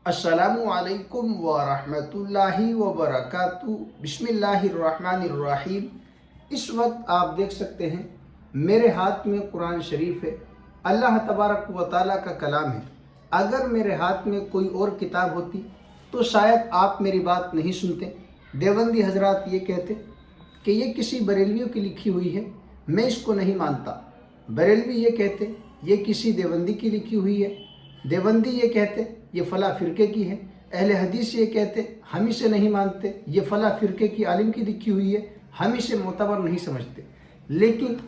अस्सलामु अलैकुम व रहमतुल्लाहि व बरकातुहू। बिस्मिल्लाहिर्रहमानिर्रहीम। इस वक्त आप देख सकते हैं मेरे हाथ में कुरान शरीफ है, अल्लाह तबारक व ताला का कलाम है। अगर मेरे हाथ में कोई और किताब होती तो शायद आप मेरी बात नहीं सुनते। देवबंदी हजरात ये कहते कि ये किसी बरेलवियों की लिखी हुई है, मैं इसको नहीं मानता। बरेलवी ये कहते ये किसी देवबंदी की लिखी हुई है, देवबंदी ये कहते ये फ़ला फ़िरके की है, अहले हदीस ये कहते हम इसे नहीं मानते, ये फ़ला फ़िरके की आलिम की लिखी हुई है, हम इसे मोतबर नहीं समझते। लेकिन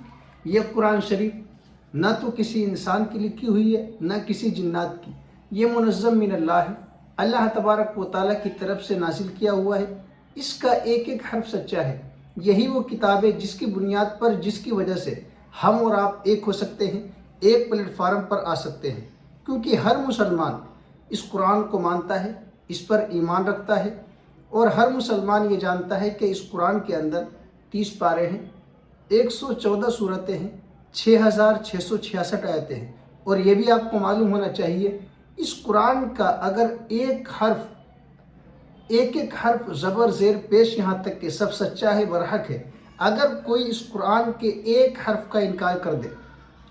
ये कुरान शरीफ ना तो किसी इंसान की लिखी हुई है ना किसी जिन्नात की, ये मुनज़्ज़म मिन अल्लाह है, अल्लाह तबारक व ताला की तरफ से नाजिल किया हुआ है। इसका एक एक हर्फ सच्चा है। यही वो किताब है जिसकी बुनियाद पर, जिसकी वजह से हम और आप एक हो सकते हैं, एक प्लेटफार्म पर आ सकते हैं। क्योंकि हर मुसलमान इस कुरान को मानता है, इस पर ईमान रखता है, और हर मुसलमान ये जानता है कि इस कुरान के अंदर 30 पारे हैं, 114 सूरतें हैं, 6666 आयतें हैं। और ये भी आपको मालूम होना चाहिए इस कुरान का अगर एक एक हर्फ ज़बर ज़ेर पेश यहाँ तक कि सब सच्चा है, बरहक है। अगर कोई इस कुरान के एक हर्फ का इनकार कर दे,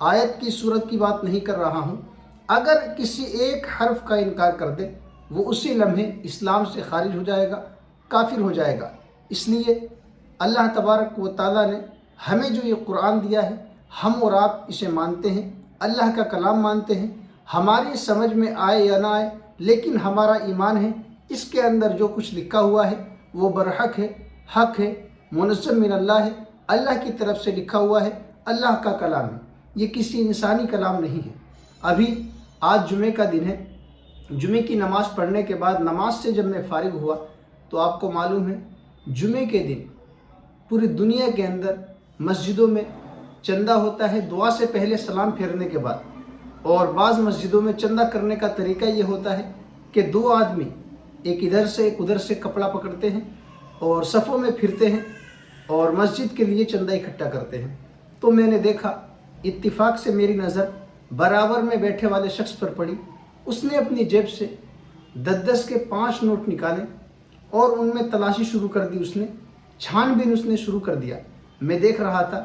आयत की सूरत की बात नहीं कर रहा हूँ, अगर किसी एक हर्फ का इनकार कर दे वो उसी लम्हे इस्लाम से खारिज हो जाएगा, काफिर हो जाएगा। इसलिए अल्लाह तबारक व ताला ने हमें जो ये कुरान दिया है, हम और आप इसे मानते हैं, अल्लाह का कलाम मानते हैं। हमारी समझ में आए या ना आए, लेकिन हमारा ईमान है इसके अंदर जो कुछ लिखा हुआ है वो बरहक है, हक है, मुनज़्ज़म मिन अल्लाह है, अल्लाह की तरफ से लिखा हुआ है, अल्लाह का कलाम है। ये किसी इंसानी कलाम नहीं है। अभी आज जुमे का दिन है, जुमे की नमाज़ पढ़ने के बाद नमाज से जब मैं फारिग हुआ तो आपको मालूम है जुमे के दिन पूरी दुनिया के अंदर मस्जिदों में चंदा होता है दुआ से पहले, सलाम फेरने के बाद। और बाज़ मस्जिदों में चंदा करने का तरीका ये होता है कि दो आदमी एक इधर से एक उधर से कपड़ा पकड़ते हैं और सफ़ों में फिरते हैं और मस्जिद के लिए चंदा इकट्ठा करते हैं। तो मैंने देखा, इत्तिफाक से मेरी नज़र बराबर में बैठे वाले शख्स पर पड़ी। उसने अपनी जेब से 10-10 के 5 नोट निकाले और उनमें तलाशी शुरू कर दी। उसने छानबीन उसने शुरू कर दिया। मैं देख रहा था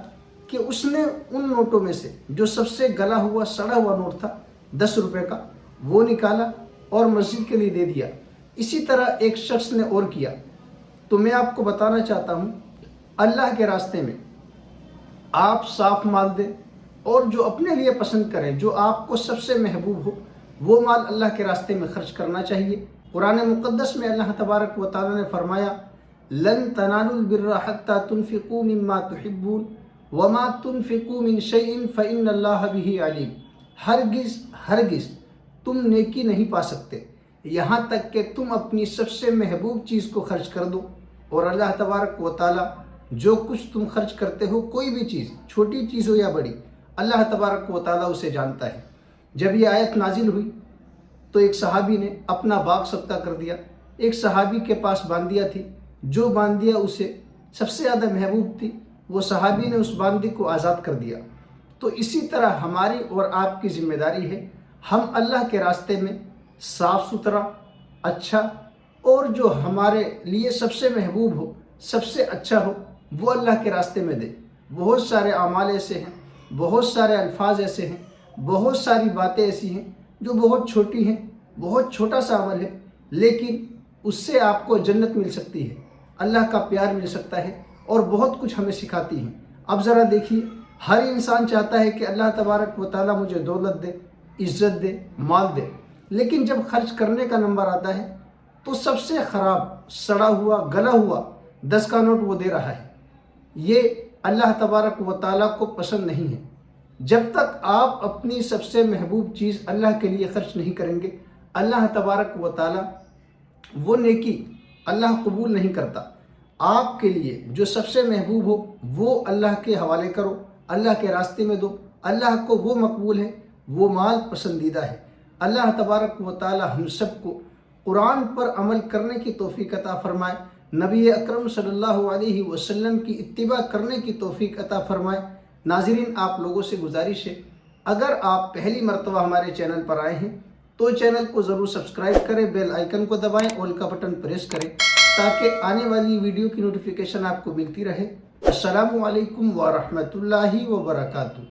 कि उसने उन नोटों में से जो सबसे गला हुआ सड़ा हुआ नोट था 10 रुपये का, वो निकाला और मस्जिद के लिए दे दिया। इसी तरह एक शख्स ने और किया। तो मैं आपको बताना चाहता हूँ, अल्लाह के रास्ते में आप साफ माल दें और जो अपने लिए पसंद करें, जो आपको सबसे महबूब हो, वो माल अल्लाह के रास्ते में खर्च करना चाहिए। कुरान मुक़द्दस में अल्लाह तबारक व ताला ने फरमाया, लन तनालुल बिर्रा हत्ता तुनफ़िक़ू मिम्मा तुहिब्बून वमा तुनफ़िक़ू मिन शैइन फ़इन्नल्लाह बिही अलीम। हरगिज़ तुम नेकी नहीं पा सकते यहाँ तक कि तुम अपनी सबसे महबूब चीज़ को खर्च कर दो। और अल्लाह तबारक व ताला जो कुछ तुम खर्च करते हो, कोई भी चीज़, छोटी चीज़ हो या बड़ी, अल्लाह तबारक व ताला उसे जानता है। जब ये आयत नाजिल हुई तो एक सहाबी ने अपना बाग सब्ता कर दिया। एक सहाबी के पास बांदिया थी, जो बांदिया उसे सबसे ज़्यादा महबूब थी, वो सहाबी ने उस बांदी को आज़ाद कर दिया। तो इसी तरह हमारी और आपकी ज़िम्मेदारी है, हम अल्लाह के रास्ते में साफ़ सुथरा, अच्छा, और जो हमारे लिए सबसे महबूब हो, सबसे अच्छा हो, वो अल्लाह के रास्ते में दे। बहुत सारे अमाल ऐसे हैं, बहुत सारे अल्फाज ऐसे हैं, बहुत सारी बातें ऐसी हैं जो बहुत छोटी हैं, बहुत छोटा सा अमल है, लेकिन उससे आपको जन्नत मिल सकती है, अल्लाह का प्यार मिल सकता है और बहुत कुछ हमें सिखाती हैं। अब ज़रा देखिए, हर इंसान चाहता है कि अल्लाह तबारक व ताला मुझे दौलत दे, इज़्ज़त दे, माल दे, लेकिन जब खर्च करने का नंबर आता है तो सबसे ख़राब, सड़ा हुआ, गला हुआ 10 का नोट वो दे रहा है। ये अल्लाह तबारक व ताला को पसंद नहीं है। जब तक आप अपनी सबसे महबूब चीज़ अल्लाह के लिए खर्च नहीं करेंगे, अल्लाह तबारक व ताला वो नेकी अल्लाह कबूल नहीं करता। आपके लिए जो सबसे महबूब हो वो अल्लाह के हवाले करो, अल्लाह के रास्ते में दो। अल्लाह को वो मकबूल है, वो माल पसंदीदा है। अल्लाह तबारक व ताला हम सबको कुरान पर अमल करने की तौफीक अता फरमाए, नबी अकरम सल्लल्लाहु अलैहि वसल्लम की इत्तिबा करने की तौफीक अता फरमाए। नाज़रीन, आप लोगों से गुजारिश है, अगर आप पहली मरतबा हमारे चैनल पर आए हैं تو چینل کو ضرور سبسکرائب کریں، بیل آئیکن کو دبائیں، آل کا بٹن پریس کریں تاکہ آنے والی ویڈیو کی نوٹیفیکیشن آپ کو ملتی رہے۔ السلام علیکم ورحمۃ اللہ وبرکاتہ۔